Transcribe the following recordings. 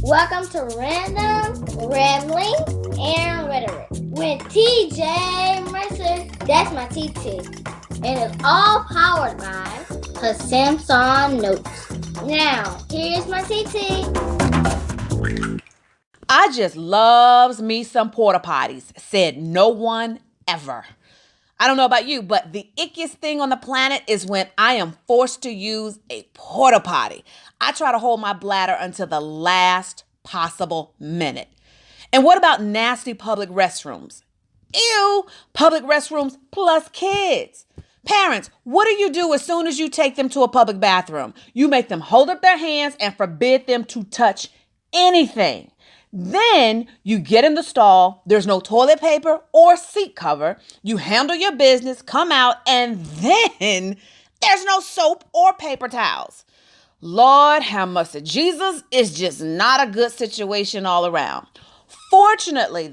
Welcome to Random, Rambling, and Rhetoric with TJ Mercer. That's my TT. And it's all powered by her Samsung Notes. Now, here's my TT. I just loves me some porta potties, said no one ever. I don't know about you, but the ickiest thing on the planet is when I am forced to use a porta potty. I try to hold my bladder until the last possible minute. And what about nasty public restrooms? Ew, public restrooms plus kids. Parents, what do you do as soon as you take them to a public bathroom? You make them hold up their hands and forbid them to touch anything. Then you get in the stall, there's no toilet paper or seat cover, you handle your business, come out, and then there's no soap or paper towels. Lord have mercy. Jesus is just not a good situation all around. Fortunately,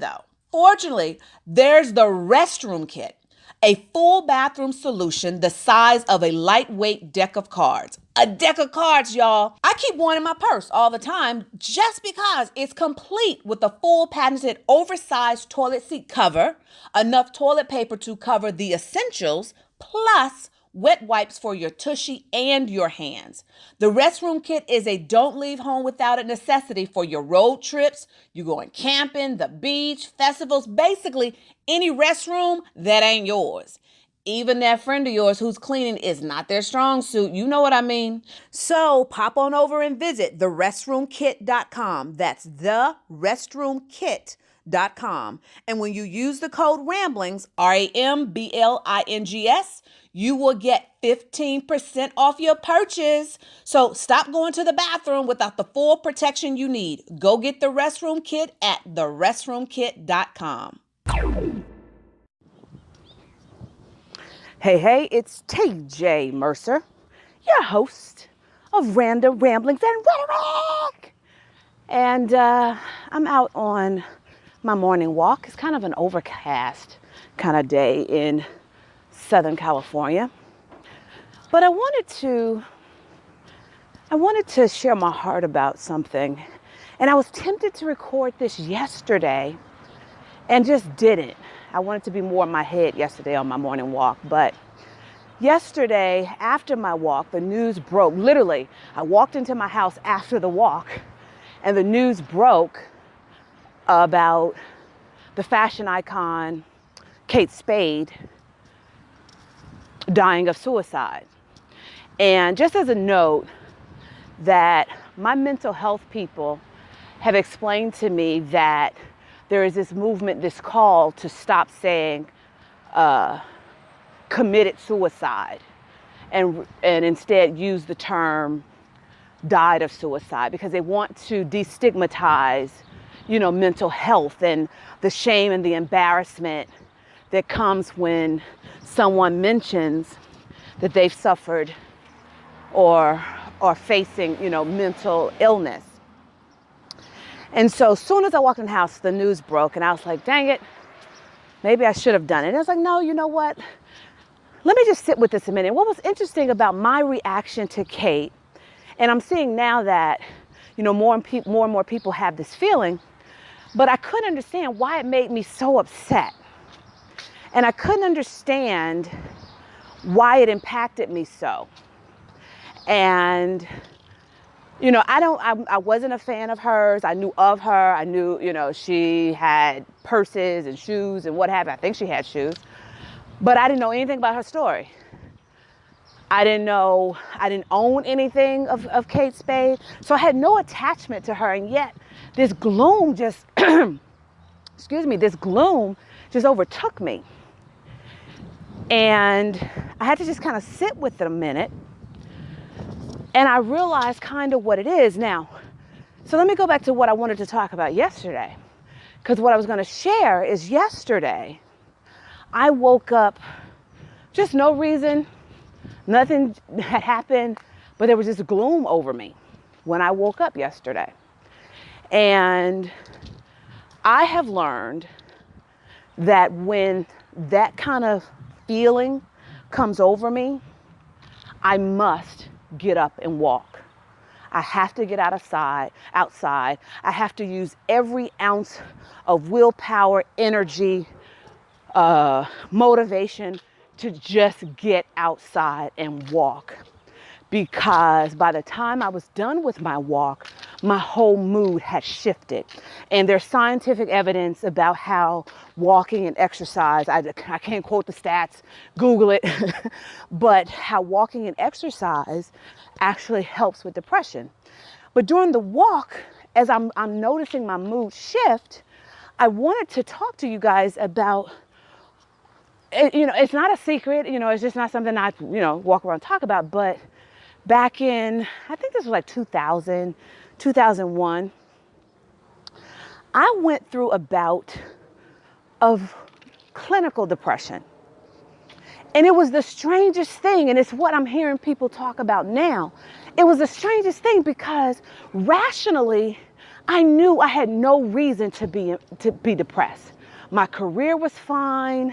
there's the restroom kit, a full bathroom solution the size of a lightweight deck of cards. A deck of cards, y'all. I keep one in my purse all the time just because it's complete with a full patented oversized toilet seat cover, enough toilet paper to cover the essentials, plus wet wipes for your tushy and your hands. The restroom kit is a don't leave home without it necessity for your road trips, you going camping, the beach, festivals, basically any restroom that ain't yours. Even that friend of yours who's cleaning is not their strong suit. You know what I mean? So pop on over and visit therestroomkit.com. That's therestroomkit.com. And when you use the code RAMBLINGS, RAMBLINGS, you will get 15% off your purchase. So stop going to the bathroom without the full protection you need. Go get the restroom kit at therestroomkit.com. Hey, it's TJ Mercer, your host of Random Ramblings and Rhetoric. And I'm out on my morning walk. It's kind of an overcast kind of day in Southern California. But I wanted to share my heart about something. And I was tempted to record this yesterday and just didn't. I wanted to be more in my head yesterday on my morning walk. But yesterday, after my walk, the news broke. Literally, I walked into my house after the walk, and the news broke about the fashion icon Kate Spade dying of suicide. And just as a note, that my mental health people have explained to me that there is this movement, this call to stop saying committed suicide and instead use the term died of suicide, because they want to destigmatize, mental health and the shame and the embarrassment that comes when someone mentions that they've suffered or are facing, mental illness. And so as soon as I walked in the house, the news broke, and I was like, dang it, maybe I should have done it. And I was like, no, you know what? Let me just sit with this a minute. What was interesting about my reaction to Kate, and I'm seeing now that, more and more people have this feeling, but I couldn't understand why it made me so upset. And I couldn't understand why it impacted me so. And I wasn't a fan of hers. I knew of her. I knew, she had purses and shoes and what have you. I think she had shoes. But I didn't know anything about her story. I didn't own anything of Kate Spade. So I had no attachment to her. And yet this gloom just, this gloom just overtook me. And I had to just kind of sit with it a minute. And I realized kind of what it is now. So let me go back to what I wanted to talk about yesterday. Because what I was going to share is yesterday, I woke up, just no reason, nothing had happened, but there was this gloom over me when I woke up yesterday. And I have learned that when that kind of feeling comes over me, I must get up and walk. I have to get outside. I have to use every ounce of willpower, energy, motivation to just get outside and walk. Because by the time I was done with my walk, my whole mood had shifted. And there's scientific evidence about how walking and exercise, I can't quote the stats, Google it, but how walking and exercise actually helps with depression. But during the walk, as I'm noticing my mood shift, I wanted to talk to you guys about, it's not a secret, it's just not something I, walk around and talk about, but back in, I think this was like 2000, 2001, I went through a bout of clinical depression. And it was the strangest thing, and it's what I'm hearing people talk about now. It was the strangest thing because rationally, I knew I had no reason to be depressed. My career was fine.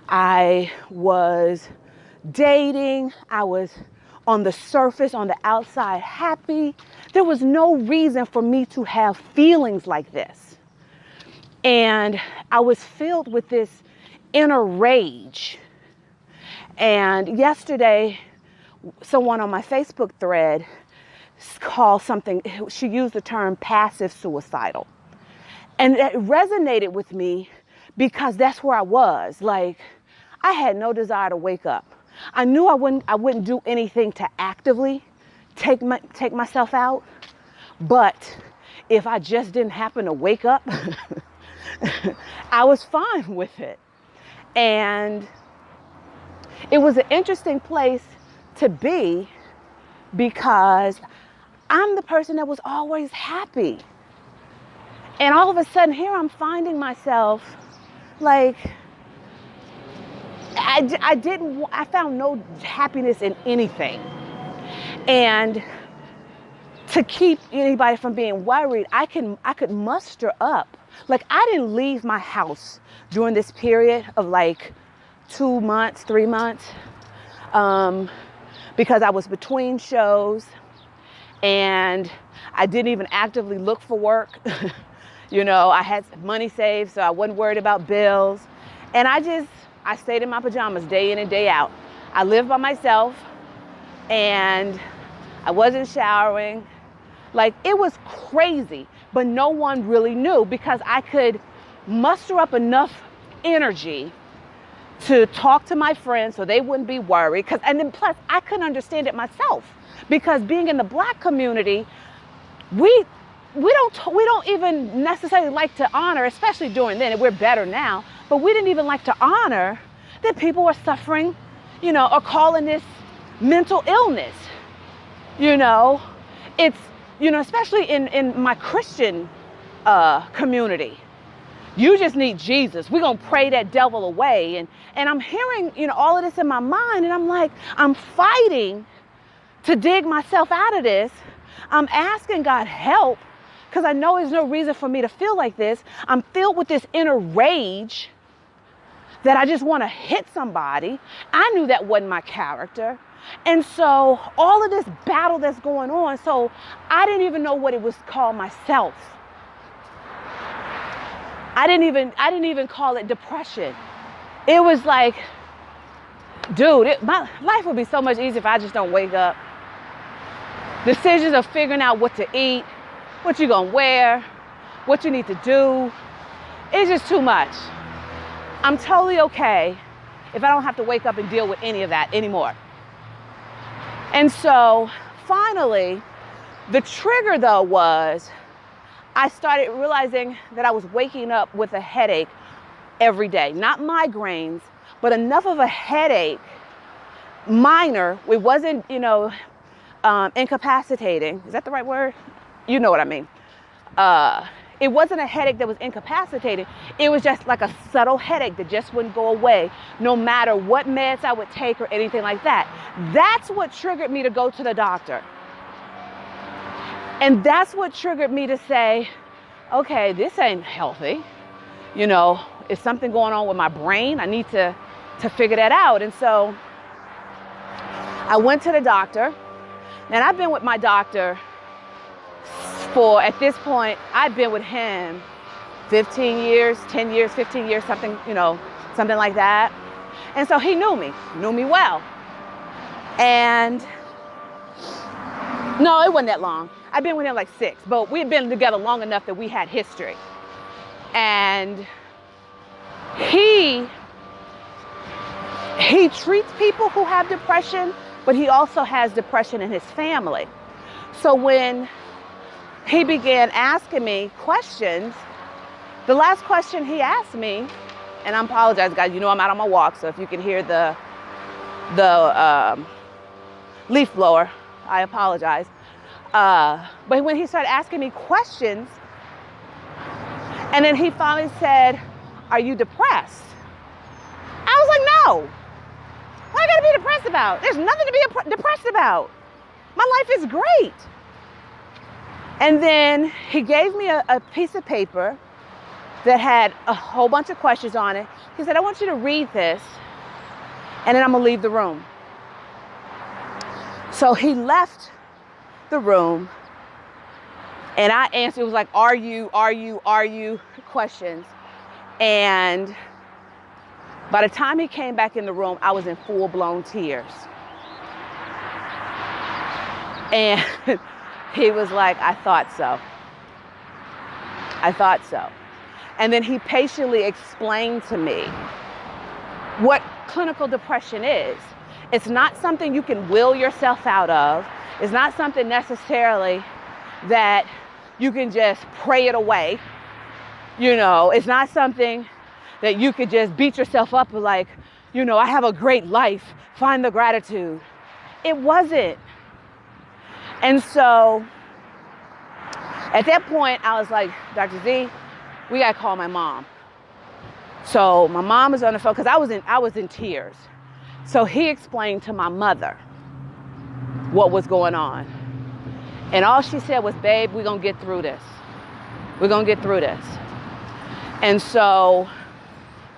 I was dating. I was on the surface, on the outside, happy. There was no reason for me to have feelings like this. And I was filled with this inner rage. And yesterday, someone on my Facebook thread called something, she used the term passive suicidal. And it resonated with me because that's where I was. Like, I had no desire to wake up. I knew I wouldn't do anything to actively take myself out. But if I just didn't happen to wake up, I was fine with it. And it was an interesting place to be because I'm the person that was always happy. And all of a sudden here I'm finding myself like, I found no happiness in anything. And to keep anybody from being worried, I could muster up. Like, I didn't leave my house during this period of like 2 months, 3 months, because I was between shows and I didn't even actively look for work. I had money saved, so I wasn't worried about bills. And I stayed in my pajamas day in and day out. I lived by myself and I wasn't showering. Like, it was crazy, but no one really knew because I could muster up enough energy to talk to my friends so they wouldn't be worried. And then plus I couldn't understand it myself because being in the Black community, we don't even necessarily like to honor, especially during then, and we're better now, but we didn't even like to honor that people were suffering, or calling this mental illness. It's, especially in my Christian community. You just need Jesus. We're going to pray that devil away. And I'm hearing, all of this in my mind. And I'm like, I'm fighting to dig myself out of this. I'm asking God help because I know there's no reason for me to feel like this. I'm filled with this inner rage that I just want to hit somebody. I knew that wasn't my character. And so all of this battle that's going on, so I didn't even know what it was called myself. I didn't even call it depression. It was like, dude, my life would be so much easier if I just don't wake up. Decisions of figuring out what to eat, what you're gonna wear, what you need to do. It's just too much. I'm totally okay if I don't have to wake up and deal with any of that anymore. And so finally, the trigger though was I started realizing that I was waking up with a headache every day. Not migraines, but enough of a headache, minor. It wasn't, incapacitating. Is that the right word? You know what I mean. It wasn't a headache that was incapacitating. It was just like a subtle headache that just wouldn't go away, no matter what meds I would take or anything like that. That's what triggered me to go to the doctor. And that's what triggered me to say, okay, this ain't healthy. Is something going on with my brain? I need to figure that out. And so I went to the doctor, and I've been with my doctor for, at this point, I'd been with him 15 years, 10 years, 15 years, something, something like that. And so he knew me well. And no, it wasn't that long. I've been with him like 6, but we had been together long enough that we had history. And he treats people who have depression, but he also has depression in his family. So when he began asking me questions, the last question he asked me, and I apologize, guys, I'm out on my walk, so if you can hear the leaf blower, I apologize. But when he started asking me questions, and then he finally said, "Are you depressed?" I was like, "No. What I gotta be depressed about? There's nothing to be depressed about. My life is great." And then he gave me a piece of paper that had a whole bunch of questions on it. He said, "I want you to read this, and then I'm gonna leave the room." So he left the room, and I answered, it was like, are you questions. And by the time he came back in the room, I was in full-blown tears. And he was like, "I thought so. I thought so." And then he patiently explained to me what clinical depression is. It's not something you can will yourself out of. It's not something necessarily that you can just pray it away. It's not something that you could just beat yourself up with, like, I have a great life, find the gratitude. It wasn't. And so at that point, I was like, "Dr. Z, we gotta call my mom." So my mom was on the phone because I was in tears. So he explained to my mother what was going on. And all she said was, "Babe, we're gonna get through this. We're gonna get through this." And so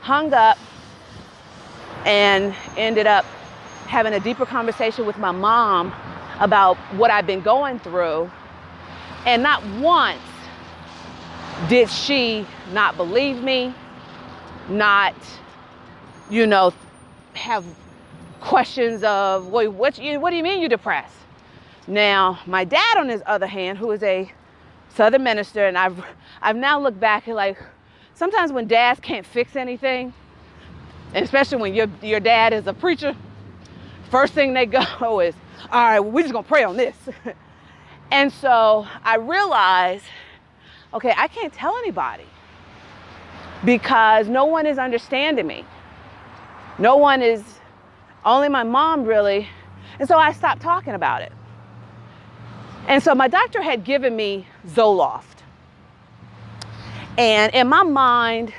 hung up and ended up having a deeper conversation with my mom about what I've been going through. And not once did she not believe me, not, have questions of, "Well, what do you mean you're depressed?" Now, my dad, on his other hand, who is a Southern minister, and I've now looked back and, like, sometimes when dads can't fix anything, and especially when your dad is a preacher, first thing they go is, "All right, well, we're just gonna pray on this." And so I realized, okay, I can't tell anybody because no one is understanding me. No one is, only my mom really. And so I stopped talking about it. And so my doctor had given me Zoloft. And in my mind,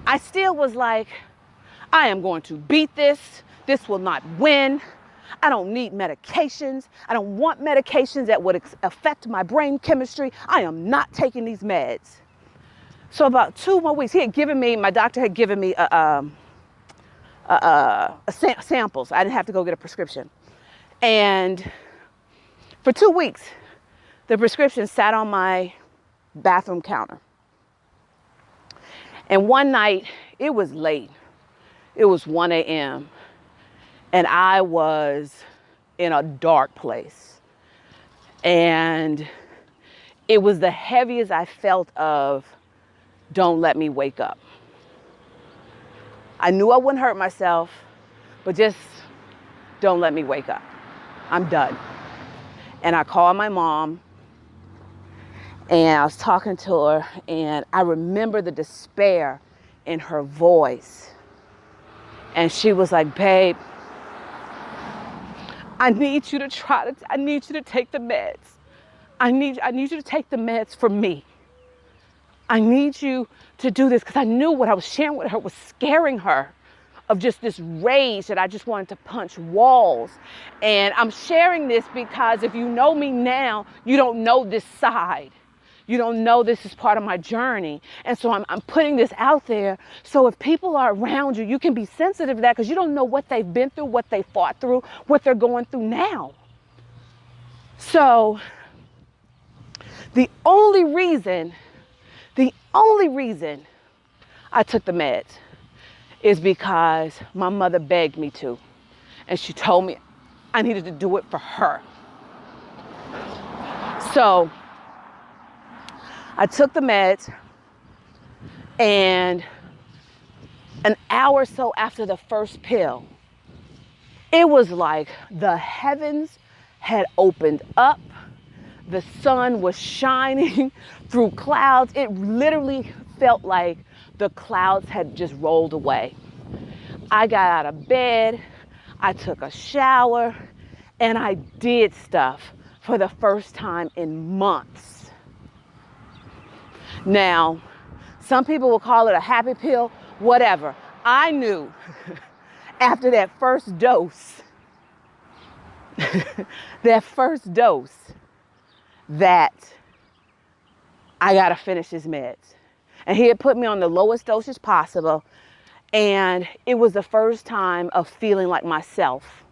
I still was like, I am going to beat this. This will not win. I don't need medications. I don't want medications that would affect my brain chemistry. I am not taking these meds. So about 2 more weeks, my doctor had given me samples. I didn't have to go get a prescription. And for 2 weeks, the prescription sat on my bathroom counter. And one night, it was late. It was 1 a.m. And I was in a dark place. And it was the heaviest I felt of, "Don't let me wake up." I knew I wouldn't hurt myself, but just don't let me wake up. I'm done. And I called my mom, and I was talking to her, and I remember the despair in her voice. And she was like, "Babe, I need you to take the meds. I need you to take the meds for me. I need you to do this," because I knew what I was sharing with her was scaring her of just this rage that I just wanted to punch walls. And I'm sharing this because if you know me now, you don't know this side. You don't know this is part of my journey. And so I'm putting this out there. So if people are around you, you can be sensitive to that because you don't know what they've been through, what they fought through, what they're going through now. So The only reason I took the meds is because my mother begged me to. And she told me I needed to do it for her. So I took the meds, and an hour or so after the first pill, it was like the heavens had opened up. The sun was shining through clouds. It literally felt like the clouds had just rolled away. I got out of bed, I took a shower, and I did stuff for the first time in months. Now, some people will call it a happy pill, whatever. I knew after that first dose, that I got to finish his meds. And he had put me on the lowest dosage possible. And it was the first time of feeling like myself.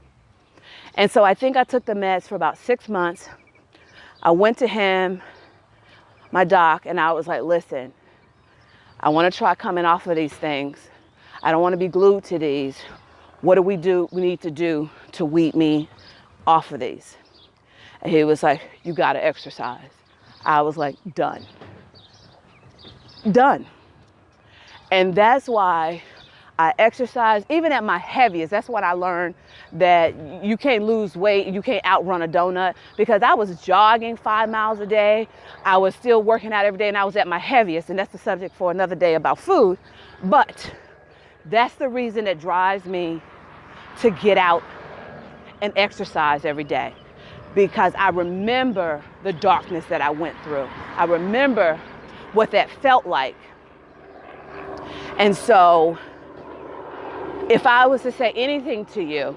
And so I think I took the meds for about 6 months. I went to him, my doc, and I was like, listen, I want to try coming off of these things. I don't want to be glued to these. What do we need to do to weed me off of these? And he was like, you got to exercise. I was like, done. And that's why I exercise, even at my heaviest. That's what I learned, that you can't lose weight, you can't outrun a donut, because I was jogging 5 miles a day. I was still working out every day, and I was at my heaviest, and that's the subject for another day about food. But that's the reason that drives me to get out and exercise every day, because I remember the darkness that I went through. I remember what that felt like. And so if I was to say anything to you,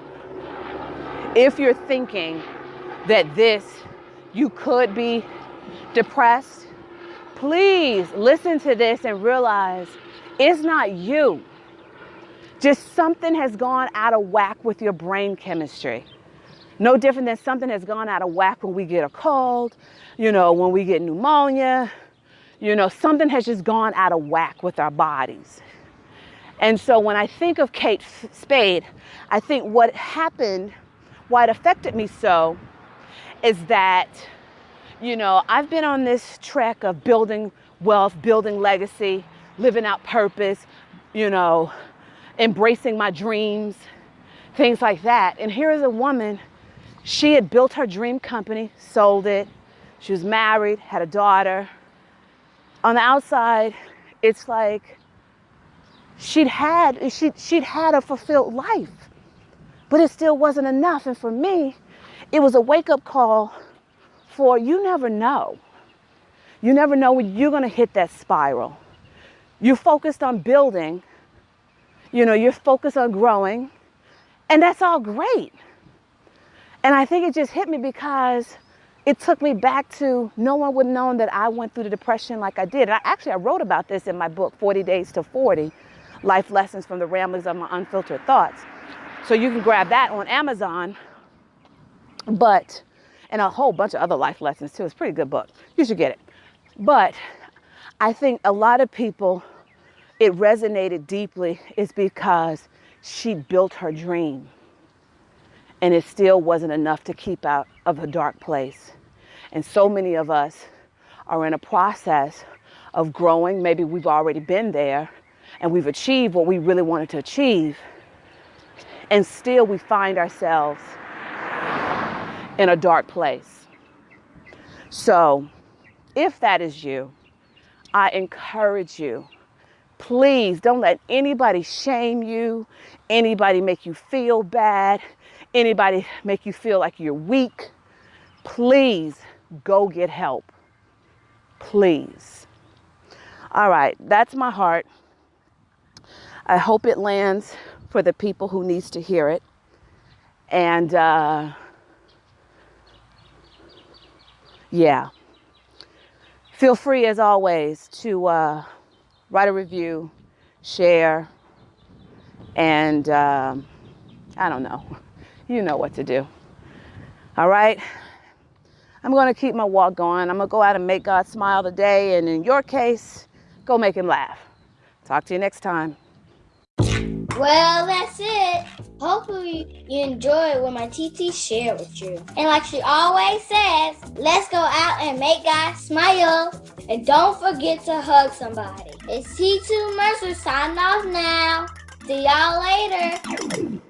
if you're thinking that you could be depressed, please listen to this and realize it's not you. Just something has gone out of whack with your brain chemistry. No different than something has gone out of whack when we get a cold, when we get pneumonia, something has just gone out of whack with our bodies. And so when I think of Kate Spade, I think what happened, why it affected me so, is that, I've been on this trek of building wealth, building legacy, living out purpose, embracing my dreams, things like that. And here is a woman, she had built her dream company, sold it. She was married, had a daughter. On the outside, it's like she'd had a fulfilled life, but it still wasn't enough. And for me, it was a wake-up call for you never know. You never know when you're going to hit that spiral. You're focused on building, you're focused on growing, and that's all great. And I think it just hit me because it took me back to no one would have known that I went through the depression like I did. And I wrote about this in my book, 40 Days to 40, Life Lessons from the Ramblings of My Unfiltered Thoughts. So you can grab that on Amazon, and a whole bunch of other life lessons too. It's a pretty good book. You should get it. But I think a lot of people, it resonated deeply is because she built her dream. And it still wasn't enough to keep out of a dark place. And so many of us are in a process of growing. Maybe we've already been there and we've achieved what we really wanted to achieve. And still we find ourselves in a dark place. So if that is you, I encourage you, please don't let anybody shame you, anybody make you feel bad, anybody make you feel like you're weak. Please go get help. Please. All right, that's my heart. I hope it lands for the people who needs to hear it. And yeah, feel free as always to write a review, share, and I don't know. You know what to do. All right. I'm going to keep my walk going. I'm going to go out and make God smile today. And in your case, go make him laugh. Talk to you next time. Well, that's it. Hopefully you enjoyed what my TT shared with you. And like she always says, let's go out and make God smile. And don't forget to hug somebody. It's T2 Mercer signing off now. See y'all later.